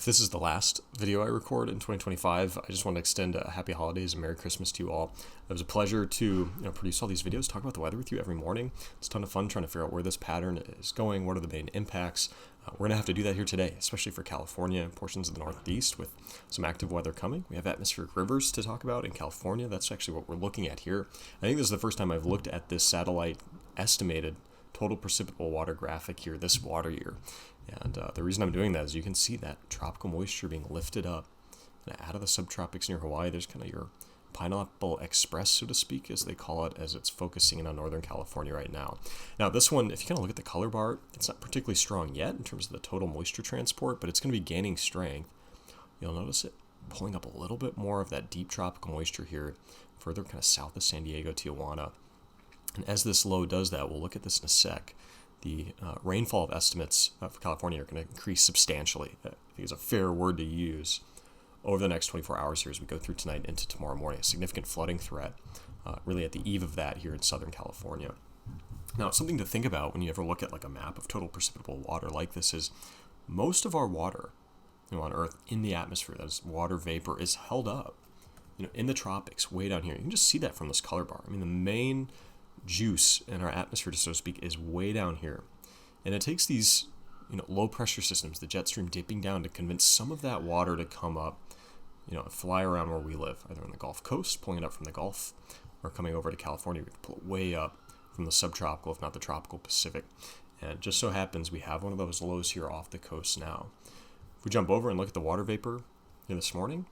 If this is the last video I record in 2025, I just want to extend a happy holidays and Merry Christmas to you all. It was a pleasure to produce all these videos, talk about the weather with you every morning. It's a ton of fun trying to figure out where this pattern is going, what are the main impacts. We're going to have to do that here today, especially for California and portions of the Northeast with some active weather coming. We have atmospheric rivers to talk about in California. That's actually what we're looking at here. I think this is the first time I've looked at this satellite estimated total precipitable water graphic here this water year. And the reason I'm doing that is you can see that tropical moisture being lifted up out of the subtropics near Hawaii. There's kind of your pineapple express, so to speak, as they call it, as it's focusing in on Northern California right now. Now, this one, if you kind of look at the color bar, it's not particularly strong yet in terms of the total moisture transport, but it's going to be gaining strength. You'll notice it pulling up a little bit more of that deep tropical moisture here, further kind of south of San Diego, Tijuana. And as this low does that, we'll look at this in a sec. The rainfall estimates for California are going to increase substantially. I think it's a fair word to use over the next 24 hours here as we go through tonight into tomorrow morning. A significant flooding threat really at the eve of that here in Southern California. Now, something to think about when you ever look at like a map of total precipitable water like this is most of our water on Earth in the atmosphere, that is water vapor, is held up in the tropics way down here. You can just see that from this color bar. I mean, the main juice in our atmosphere, so to speak, is way down here. And it takes these low pressure systems, the jet stream dipping down, to convince some of that water to come up, fly around where we live, either on the Gulf Coast, pulling it up from the Gulf, or coming over to California. We can pull it way up from the subtropical, if not the tropical Pacific. And it just so happens we have one of those lows here off the coast now. If we jump over and look at the water vapor here this morning,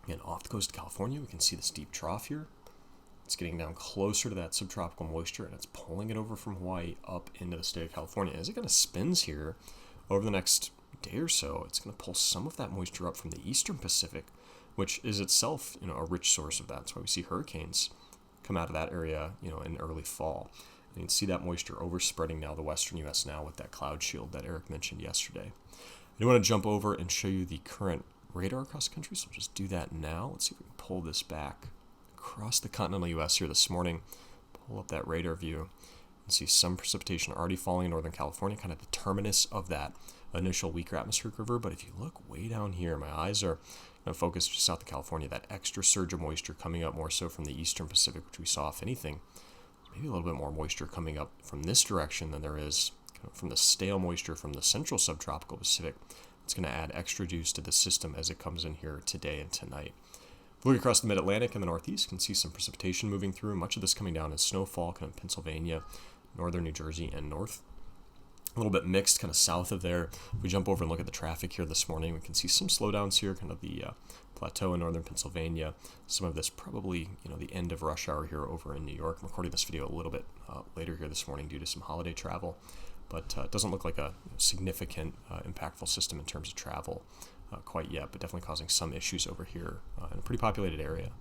again, off the coast of California, we can see this deep trough here. It's getting down closer to that subtropical moisture, and it's pulling it over from Hawaii up into the state of California. As it kind of spins here over the next day or so, it's going to pull some of that moisture up from the eastern Pacific, which is itself, a rich source of that. That's why we see hurricanes come out of that area, in early fall. And you can see that moisture overspreading now the western U.S. now with that cloud shield that Eric mentioned yesterday. I do want to jump over and show you the current radar across the country, so we'll just do that now. Let's see if we can pull this back across the continental U.S. here this morning. Pull up that radar view and see some precipitation already falling in Northern California, kind of the terminus of that initial weaker atmospheric river. But if you look way down here, my eyes are focused just south of California, that extra surge of moisture coming up more so from the eastern Pacific, which we saw, if anything, maybe a little bit more moisture coming up from this direction than there is from the stale moisture from the central subtropical Pacific. It's going to add extra juice to the system as it comes in here today and tonight. Look across the mid-Atlantic and the Northeast, you can see some precipitation moving through. Much of this coming down as snowfall, kind of Pennsylvania, northern New Jersey, and north. A little bit mixed, kind of south of there. If we jump over and look at the traffic here this morning, we can see some slowdowns here, kind of the plateau in northern Pennsylvania. Some of this probably, the end of rush hour here over in New York. I'm recording this video a little bit later here this morning due to some holiday travel, but it doesn't look like a significant, impactful system in terms of travel. Quite yet, but definitely causing some issues over here in a pretty populated area.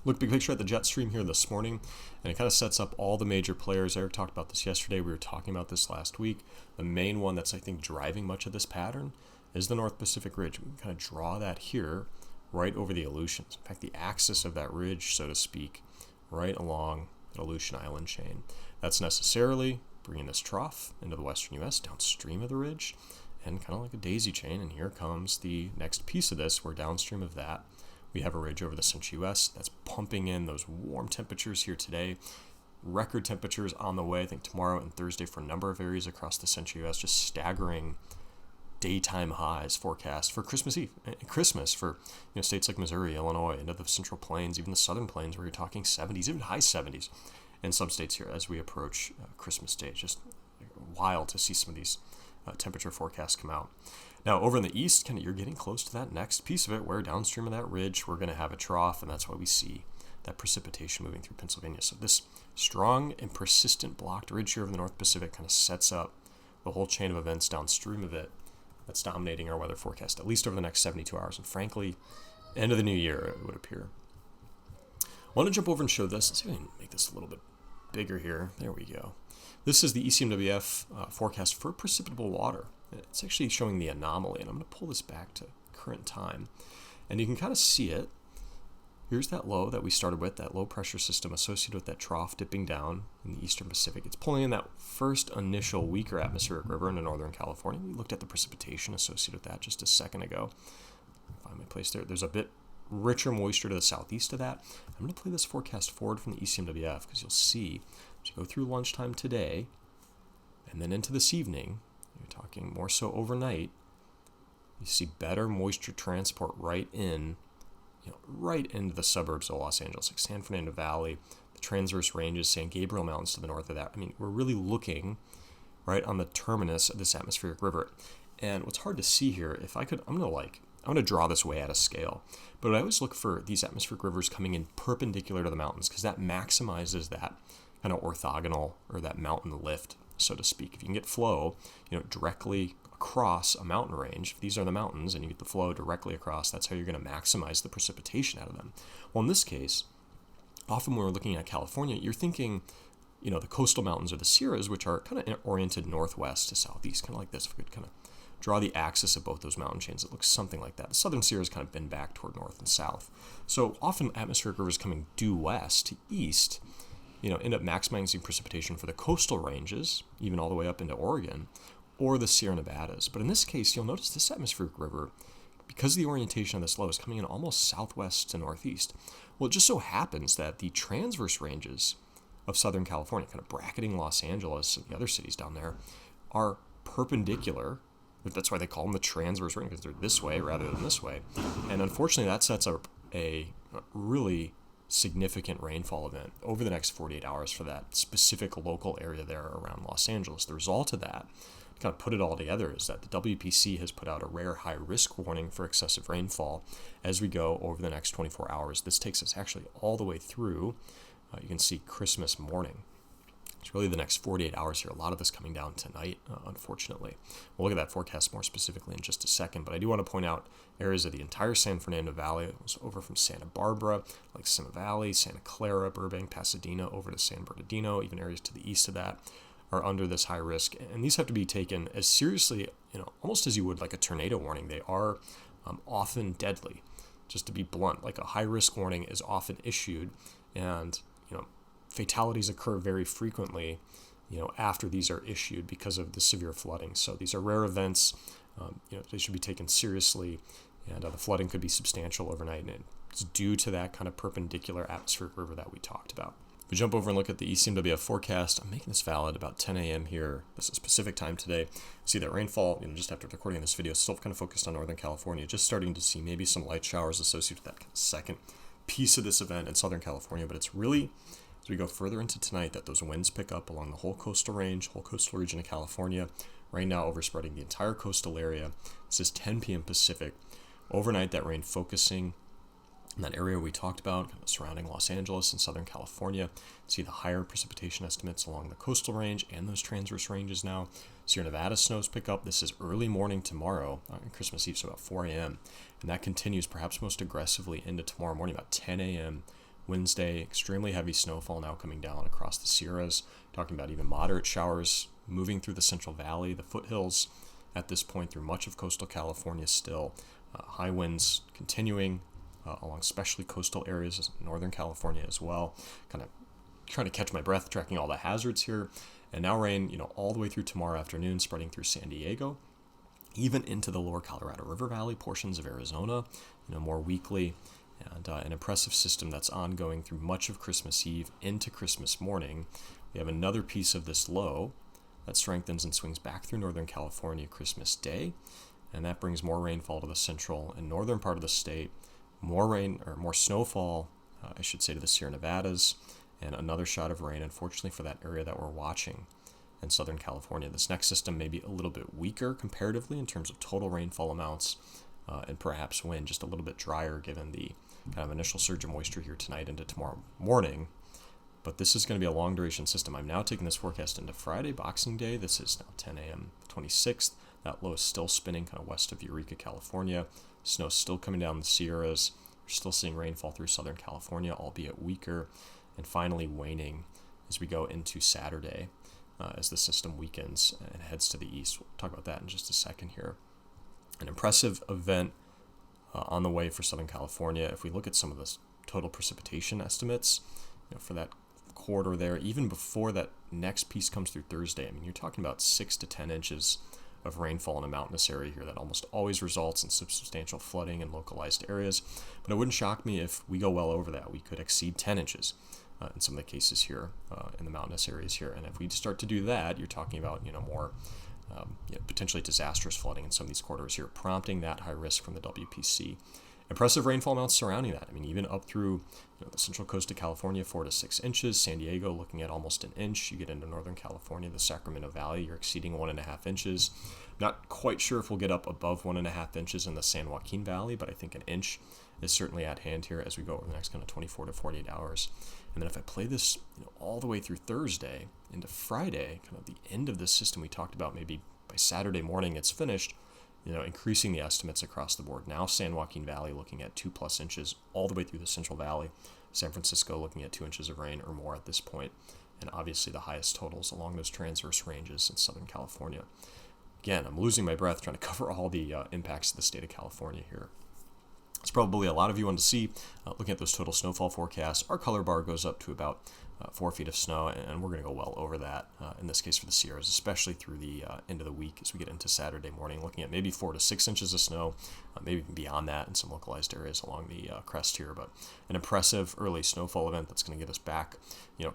Look, big picture at the jet stream here this morning, and it kind of sets up all the major players. Eric talked about this yesterday. We were talking about this last week. The main one that's, I think, driving much of this pattern is the North Pacific Ridge. We can kind of draw that here right over the Aleutians. In fact, the axis of that ridge, so to speak, right along the Aleutian Island chain. That's necessarily bringing this trough into the western U.S. downstream of the ridge, and kind of like a daisy chain. And here comes the next piece of this, where downstream of that, we have a ridge over the central U.S. that's pumping in those warm temperatures here today. Record temperatures on the way, I think tomorrow and Thursday for a number of areas across the central U.S. Just staggering daytime highs forecast for Christmas Eve. Christmas for states like Missouri, Illinois, into the Central Plains, even the Southern Plains, where you're talking 70s, even high 70s in some states here as we approach Christmas Day. It's just wild to see some of these temperature forecasts come out. Now, over in the east, you're getting close to that next piece of it, where downstream of that ridge, we're going to have a trough, and that's why we see that precipitation moving through Pennsylvania. So this strong and persistent blocked ridge here over the North Pacific kind of sets up the whole chain of events downstream of it that's dominating our weather forecast, at least over the next 72 hours, and frankly, end of the new year, it would appear. I want to jump over and show this. Let's see if I can make this a little bit bigger here. There we go. This is the ECMWF forecast for precipitable water. It's actually showing the anomaly, and I'm going to pull this back to current time. And you can kind of see it here's that low that we started with, that low pressure system associated with that trough dipping down in the eastern Pacific. It's pulling in that first initial weaker atmospheric river into northern California. We looked at the precipitation associated with that just a second ago. Find my place there. There's a bit richer moisture to the southeast of that. I'm going to play this forecast forward from the ECMWF because you'll see as you go through lunchtime today and then into this evening, you're talking more so overnight, you see better moisture transport right into the suburbs of Los Angeles, like San Fernando Valley, the transverse ranges, San Gabriel Mountains to the north of that. I mean, we're really looking right on the terminus of this atmospheric river. And what's hard to see here, if I could, I'm going to draw this way at a scale, but I always look for these atmospheric rivers coming in perpendicular to the mountains because that maximizes that kind of orthogonal or that mountain lift, so to speak. If you can get flow, directly across a mountain range, if these are the mountains and you get the flow directly across, that's how you're going to maximize the precipitation out of them. Well, in this case, often when we're looking at California, you're thinking, the coastal mountains or the Sierras, which are kind of oriented northwest to southeast, kind of like this. If we could kind of draw the axis of both those mountain chains, it looks something like that. The southern Sierras kind of bend back toward north and south. So often atmospheric rivers coming due west to east, end up maximizing precipitation for the coastal ranges, even all the way up into Oregon, or the Sierra Nevadas. But in this case, you'll notice this atmospheric river, because the orientation of this low is coming in almost southwest to northeast. Well, it just so happens that the transverse ranges of Southern California, kind of bracketing Los Angeles and the other cities down there, are perpendicular. That's why they call them the transverse range, because they're this way rather than this way. And unfortunately, that sets up a really significant rainfall event over the next 48 hours for that specific local area there around Los Angeles. The result of that, to kind of put it all together, is that the WPC has put out a rare high risk warning for excessive rainfall as we go over the next 24 hours. This takes us actually all the way through, you can see, Christmas morning. It's really the next 48 hours here. A lot of this coming down tonight, unfortunately. We'll look at that forecast more specifically in just a second, but I do want to point out areas of the entire San Fernando Valley. It was over from Santa Barbara, like Simi Valley, Santa Clara, Burbank, Pasadena, over to San Bernardino, even areas to the east of that are under this high risk. And these have to be taken as seriously, almost as you would like a tornado warning. They are often deadly. Just to be blunt, like a high risk warning is often issued, and fatalities occur very frequently, after these are issued because of the severe flooding. So these are rare events. They should be taken seriously, and the flooding could be substantial overnight, and it's due to that kind of perpendicular atmospheric river that we talked about. If we jump over and look at the ECMWF forecast, I'm making this valid about 10 a.m. here. This is Pacific time today. See that rainfall, just after recording this video, still kind of focused on Northern California, just starting to see maybe some light showers associated with that second piece of this event in Southern California, but it's really, as we go further into tonight, that those winds pick up along the whole coastal range, whole coastal region of California, right now overspreading the entire coastal area. This is 10 p.m. Pacific. Overnight, that rain focusing in that area we talked about, kind of surrounding Los Angeles and Southern California. See the higher precipitation estimates along the coastal range and those transverse ranges now. Sierra Nevada snows pick up. This is early morning tomorrow, Christmas Eve, so about 4 a.m. And that continues perhaps most aggressively into tomorrow morning, about 10 a.m. Wednesday. Extremely heavy snowfall now coming down across the Sierras. Talking about even moderate showers moving through the Central Valley, the foothills at this point through much of coastal California still. High winds continuing along especially coastal areas in Northern California as well. Kind of trying to catch my breath, tracking all the hazards here. And now rain, all the way through tomorrow afternoon, spreading through San Diego, even into the lower Colorado River Valley, portions of Arizona, more weekly. And an impressive system that's ongoing through much of Christmas Eve into Christmas morning. We have another piece of this low that strengthens and swings back through Northern California Christmas Day, and that brings more rainfall to the central and northern part of the state, more snowfall, to the Sierra Nevadas, and another shot of rain, unfortunately, for that area that we're watching in Southern California. This next system may be a little bit weaker comparatively in terms of total rainfall amounts, and perhaps wind, just a little bit drier given the kind of initial surge of moisture here tonight into tomorrow morning. But this is going to be a long duration system. I'm now taking this forecast into Friday, Boxing Day. This is now 10 a.m. 26th. That low is still spinning kind of west of Eureka, California. Snow's still coming down the Sierras. We're still seeing rainfall through Southern California, albeit weaker, and finally waning as we go into Saturday as the system weakens and heads to the east. We'll talk about that in just a second here. An impressive event on the way for Southern California. If we look at some of the total precipitation estimates, for that quarter there, even before that next piece comes through Thursday. I mean, you're talking about 6 to 10 inches of rainfall in a mountainous area here that almost always results in substantial flooding in localized areas. But it wouldn't shock me if we go well over that. We could exceed 10 inches in some of the cases here in the mountainous areas here. And if we start to do that, you're talking about more potentially disastrous flooding in some of these corridors here, prompting that high risk from the WPC. Impressive rainfall amounts surrounding that. I mean, even up through the central coast of California, 4 to 6 inches. San Diego looking at almost an inch. You get into Northern California, the Sacramento Valley, you're exceeding 1.5 inches. Not quite sure if we'll get up above 1.5 inches in the San Joaquin Valley, but I think an inch is certainly at hand here as we go over the next kind of 24 to 48 hours. And then if I play this all the way through Thursday into Friday, kind of the end of this system we talked about, maybe by Saturday morning it's finished, increasing the estimates across the board. Now San Joaquin Valley looking at 2+ inches all the way through the Central Valley. San Francisco looking at 2 inches of rain or more at this point. And obviously the highest totals along those transverse ranges in Southern California. Again, I'm losing my breath trying to cover all the impacts of the state of California here. It's probably a lot of you want to see. Looking at those total snowfall forecasts, our color bar goes up to about 4 feet of snow, and we're going to go well over that in this case for the Sierras, especially through the end of the week as we get into Saturday morning, looking at maybe 4 to 6 inches of snow, maybe even beyond that in some localized areas along the crest here. But an impressive early snowfall event that's going to get us back,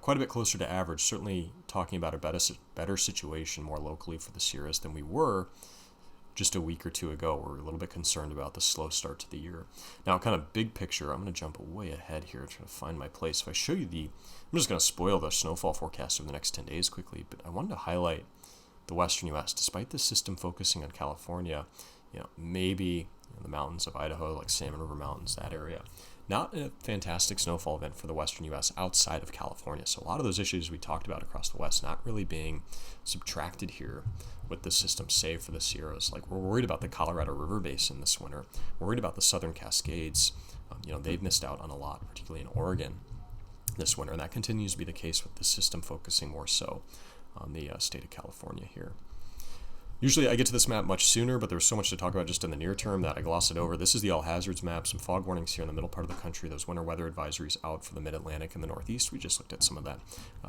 quite a bit closer to average. Certainly talking about a better situation more locally for the Sierras than we were just a week or two ago. We're a little bit concerned about the slow start to the year. Now, kind of big picture, I'm going to jump way ahead here, trying to find my place. If I show you I'm just going to spoil the snowfall forecast over the next 10 days quickly, but I wanted to highlight the western U.S. Despite this system focusing on California, maybe the mountains of Idaho, like Salmon River Mountains, that area. Not a fantastic snowfall event for the western U.S. outside of California. So a lot of those issues we talked about across the West not really being subtracted here with the system, save for the Sierras. Like, we're worried about the Colorado River Basin this winter. We're worried about the Southern Cascades. They've missed out on a lot, particularly in Oregon this winter. And that continues to be the case with the system focusing more so on the state of California here. Usually I get to this map much sooner, but there's so much to talk about just in the near term that I glossed it over. This is the all hazards map, some fog warnings here in the middle part of the country, those winter weather advisories out for the mid-Atlantic and the Northeast. We just looked at some of that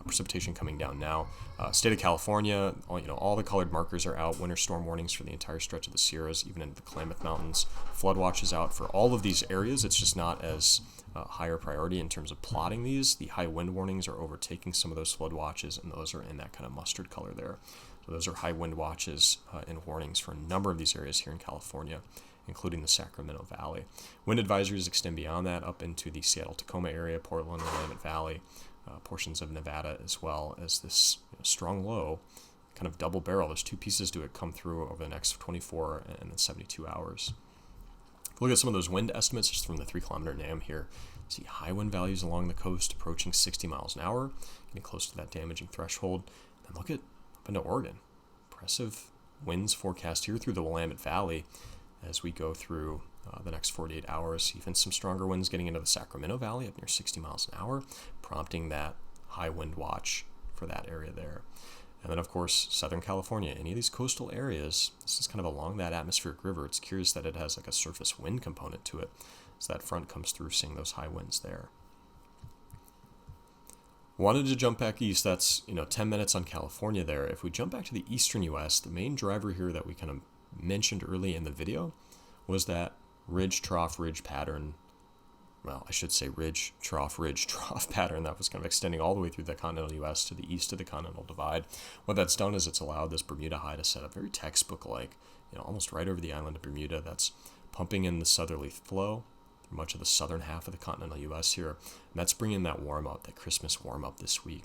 precipitation coming down now. State of California, all the colored markers are out. Winter storm warnings for the entire stretch of the Sierras, even into the Klamath Mountains. Flood watch is out for all of these areas. It's just not as higher priority in terms of plotting these. The high wind warnings are overtaking some of those flood watches, and those are in that kind of mustard color there. So those are high wind watches and warnings for a number of these areas here in California, including the Sacramento Valley. Wind advisories extend beyond that up into the Seattle-Tacoma area, Portland, the Willamette Valley, portions of Nevada, as well as this strong low, kind of double barrel. There's two pieces to it come through over the next 24 and then 72 hours. Look at some of those wind estimates just from the 3-kilometer NAM here. See high wind values along the coast approaching 60 miles an hour, getting close to that damaging threshold. And look at up into Oregon. Impressive winds forecast here through the Willamette Valley as we go through the next 48 hours. Even some stronger winds getting into the Sacramento Valley up near 60 miles an hour, prompting that high wind watch for that area there. And then, of course, Southern California, any of these coastal areas, this is kind of along that atmospheric river. It's curious that it has like a surface wind component to it. So that front comes through, seeing those high winds there. Wanted to jump back east. That's 10 minutes on California there. If we jump back to the eastern U.S., the main driver here that we kind of mentioned early in the video was that ridge trough pattern. Well, I should say ridge trough pattern that was kind of extending all the way through the continental U.S. to the east of the Continental Divide. What that's done is it's allowed this Bermuda high to set up very textbook-like, almost right over the island of Bermuda. That's pumping in the southerly flow through much of the southern half of the continental U.S. here. And that's bringing that warm-up, that Christmas warm-up this week.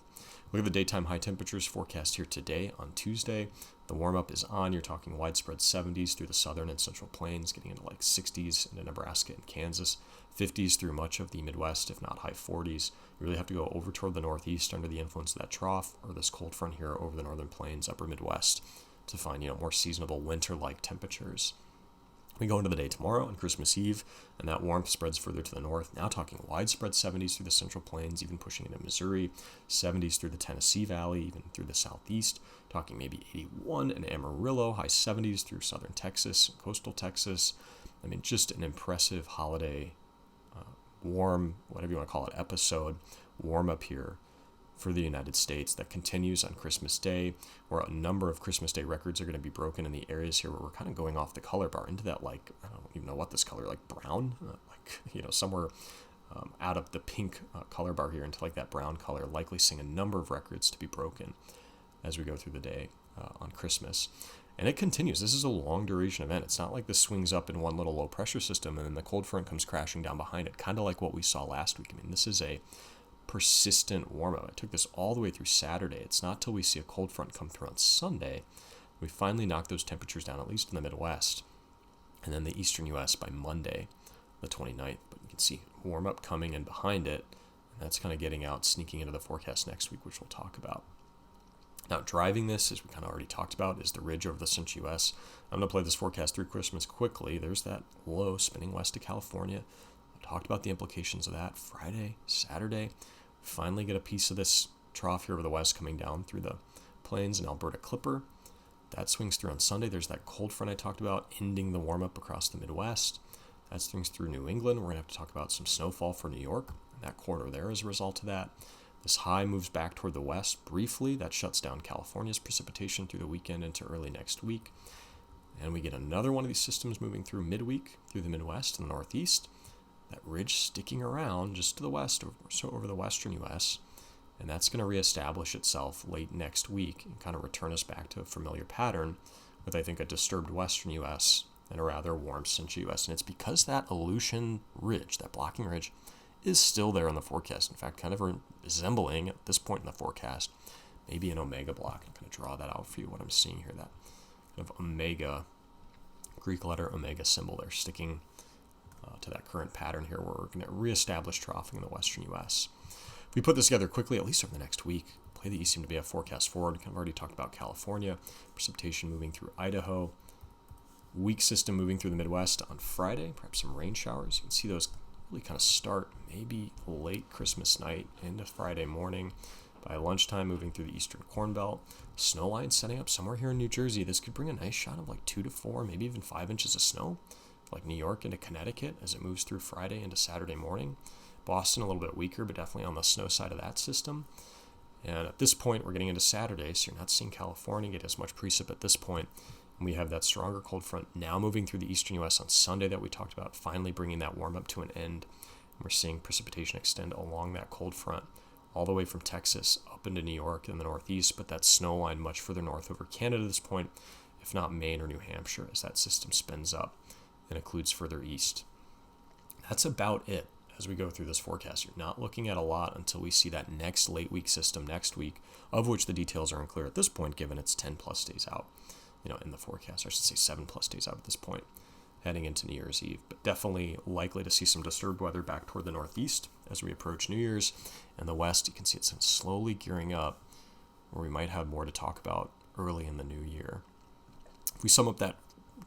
Look at the daytime high temperatures forecast here today on Tuesday. The warm-up is on. You're talking widespread 70s through the southern and central plains, getting into like 60s into Nebraska and Kansas, 50s through much of the Midwest, if not high 40s. You really have to go over toward the northeast under the influence of that trough or this cold front here over the northern plains, upper Midwest, to find more seasonable winter-like temperatures. We go into the day tomorrow on Christmas Eve, and that warmth spreads further to the north. Now talking widespread 70s through the central plains, even pushing into Missouri, 70s through the Tennessee Valley, even through the southeast. Talking maybe 81 in Amarillo, high 70s through southern Texas, coastal Texas. I mean, just an impressive holiday warm, whatever you want to call it, episode warm up here for the United States that continues on Christmas Day, where a number of Christmas Day records are going to be broken in the areas here where we're kind of going off the color bar into that, like, I don't even know what this color, like brown, somewhere out of the pink color bar here into like that brown color, likely seeing a number of records to be broken as we go through the day on Christmas. And it continues. This is a long duration event. It's not like this swings up in one little low pressure system and then the cold front comes crashing down behind it, kind of like what we saw last week. I mean, this is a persistent warm up. I took this all the way through Saturday. It's not till we see a cold front come through on Sunday we finally knock those temperatures down, at least in the Midwest, and then the eastern U.S. by Monday, the 29th. But you can see warm up coming in behind it, and that's kind of getting out, sneaking into the forecast next week, which we'll talk about. Now, driving this, as we kind of already talked about, is the ridge over the central U.S. I'm going to play this forecast through Christmas quickly. There's that low spinning west of California. I talked about the implications of that Friday, Saturday. We finally get a piece of this trough here over the west coming down through the plains and Alberta Clipper. That swings through on Sunday. There's that cold front I talked about, ending the warm-up across the Midwest. That swings through New England. We're going to have to talk about some snowfall for New York, and that corridor there as a result of that. This high moves back toward the west briefly. That shuts down California's precipitation through the weekend into early next week. And we get another one of these systems moving through midweek through the Midwest and the Northeast. That ridge sticking around just to the west, so over the western U.S., and that's going to reestablish itself late next week and kind of return us back to a familiar pattern with, I think, a disturbed western U.S. and a rather warm central U.S. And it's because that Aleutian ridge, that blocking ridge, is still there in the forecast. In fact, kind of resembling, at this point in the forecast, maybe an omega block. I'm going to draw that out for you, what I'm seeing here, that kind of omega, Greek letter omega symbol there, sticking to that current pattern here where we're going to reestablish troughing in the western U.S. If we put this together quickly, at least over the next week, play the ECMWF forecast forward. Kind of already talked about California, precipitation moving through Idaho, weak system moving through the Midwest on Friday, perhaps some rain showers. You can see those really kind of start maybe late Christmas night into Friday morning. By lunchtime, moving through the eastern Corn Belt. Snow line setting up somewhere here in New Jersey. This could bring a nice shot of like 2 to 4, maybe even 5 inches of snow, like New York into Connecticut as it moves through Friday into Saturday morning. Boston a little bit weaker, but definitely on the snow side of that system. And at this point, we're getting into Saturday, so you're not seeing California get as much precip at this point. And we have that stronger cold front now moving through the eastern U.S. on Sunday that we talked about, finally bringing that warm up to an end. And we're seeing precipitation extend along that cold front all the way from Texas up into New York and the Northeast, but that snow line much further north over Canada at this point, if not Maine or New Hampshire, as that system spins up and includes further east. That's about it as we go through this forecast. You're not looking at a lot until we see that next late week system next week, of which the details are unclear at this point, given it's 10 plus days out, in the forecast. I should say 7 plus days out at this point, heading into New Year's Eve. But definitely likely to see some disturbed weather back toward the Northeast as we approach New Year's. And the West, you can see it's slowly gearing up, where we might have more to talk about early in the new year. If we sum up that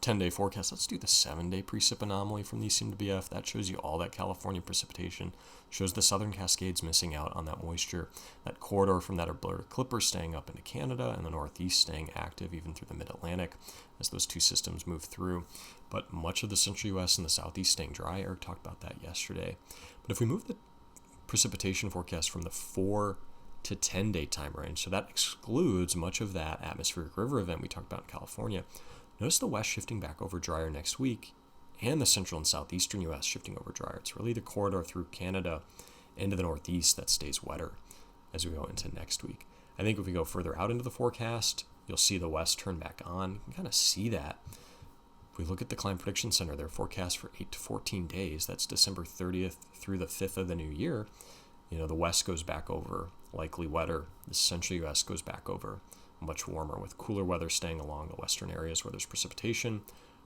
10-day forecast, let's do the 7-day precip anomaly from the ECMWF. That shows you all that California precipitation, shows the southern Cascades missing out on that moisture, that corridor from that Alberta Clipper staying up into Canada, and the Northeast staying active even through the mid-Atlantic as those two systems move through. But much of the central U.S. and the Southeast staying dry. Eric talked about that yesterday. But if we move the precipitation forecast from the 4 to 10-day time range, so that excludes much of that atmospheric river event we talked about in California. Notice the west shifting back over drier next week, and the central and southeastern U.S. shifting over drier. It's really the corridor through Canada into the Northeast that stays wetter as we go into next week. I think if we go further out into the forecast, you'll see the west turn back on. You can kind of see that. If we look at the Climate Prediction Center, their forecast for 8 to 14 days, that's December 30th through the 5th of the new year, the west goes back over, likely wetter. The central U.S. goes back over, much warmer, with cooler weather staying along the western areas where there's precipitation,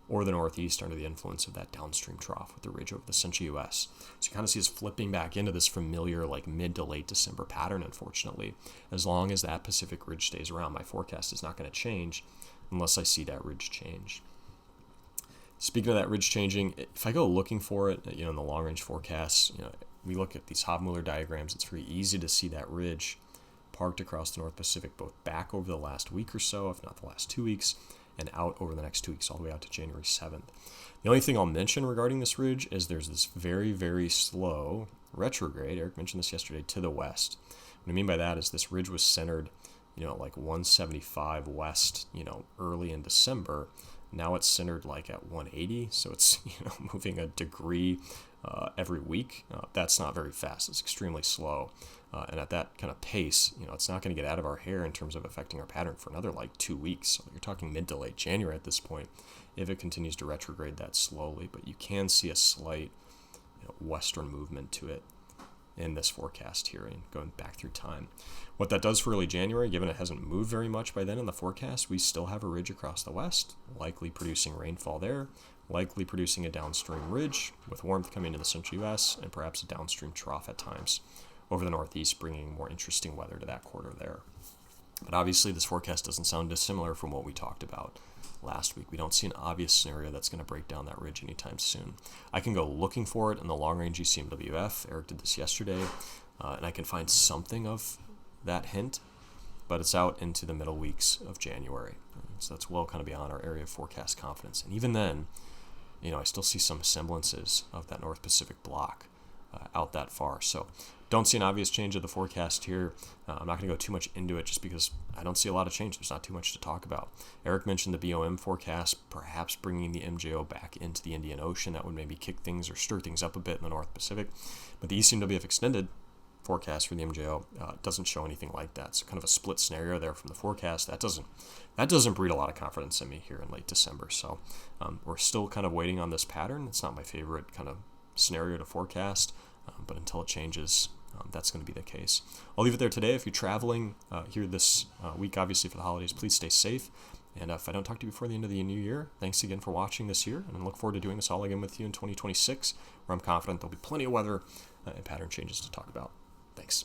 or the Northeast under the influence of that downstream trough with the ridge over the central U.S. So you kind of see us flipping back into this familiar mid to late December pattern, unfortunately. As long as that Pacific ridge stays around, my forecast is not going to change unless I see that ridge change. Speaking of that ridge changing, if I go looking for it, in the long-range forecasts, we look at these Hofmuller diagrams, it's very easy to see that ridge parked across the North Pacific, both back over the last week or so, if not the last 2 weeks, and out over the next 2 weeks, all the way out to January 7th. The only thing I'll mention regarding this ridge is there's this very, very slow retrograde, Eric mentioned this yesterday, to the west. What I mean by that is this ridge was centered, like 175 west, early in December. Now it's centered like at 180, so it's moving a degree every week. That's not very fast. It's extremely slow. And at that kind of pace, it's not going to get out of our hair in terms of affecting our pattern for another like 2 weeks. So you're talking mid to late January at this point if it continues to retrograde that slowly. But you can see a slight western movement to it in this forecast here and going back through time. What that does for early January, given it hasn't moved very much by then in the forecast, we still have a ridge across the west, likely producing rainfall there, likely producing a downstream ridge with warmth coming to the central U.S. and perhaps a downstream trough at times over the northeast, bringing more interesting weather to that quarter there. But obviously this forecast doesn't sound dissimilar from what we talked about last week. We don't see an obvious scenario that's going to break down that ridge anytime soon. I can go looking for it in the long-range ECMWF. Eric did this yesterday, and I can find something of that hint, but it's out into the middle weeks of January. So that's well kind of beyond our area of forecast confidence. And even then, I still see some semblances of that North Pacific block out that far. So don't see an obvious change of the forecast here. I'm not going to go too much into it just because I don't see a lot of change. There's not too much to talk about. Eric mentioned the BOM forecast, perhaps bringing the MJO back into the Indian Ocean. That would maybe kick things or stir things up a bit in the North Pacific. But the ECMWF extended forecast for the MJO doesn't show anything like that. So kind of a split scenario there from the forecast. That doesn't breed a lot of confidence in me here in late December. So we're still kind of waiting on this pattern. It's not my favorite kind of scenario to forecast, but until it changes, that's going to be the case. I'll leave it there today. If you're traveling here this week, obviously for the holidays, please stay safe. And if I don't talk to you before the end of the new year, thanks again for watching this year. And I look forward to doing this all again with you in 2026, where I'm confident there'll be plenty of weather and pattern changes to talk about. Thanks.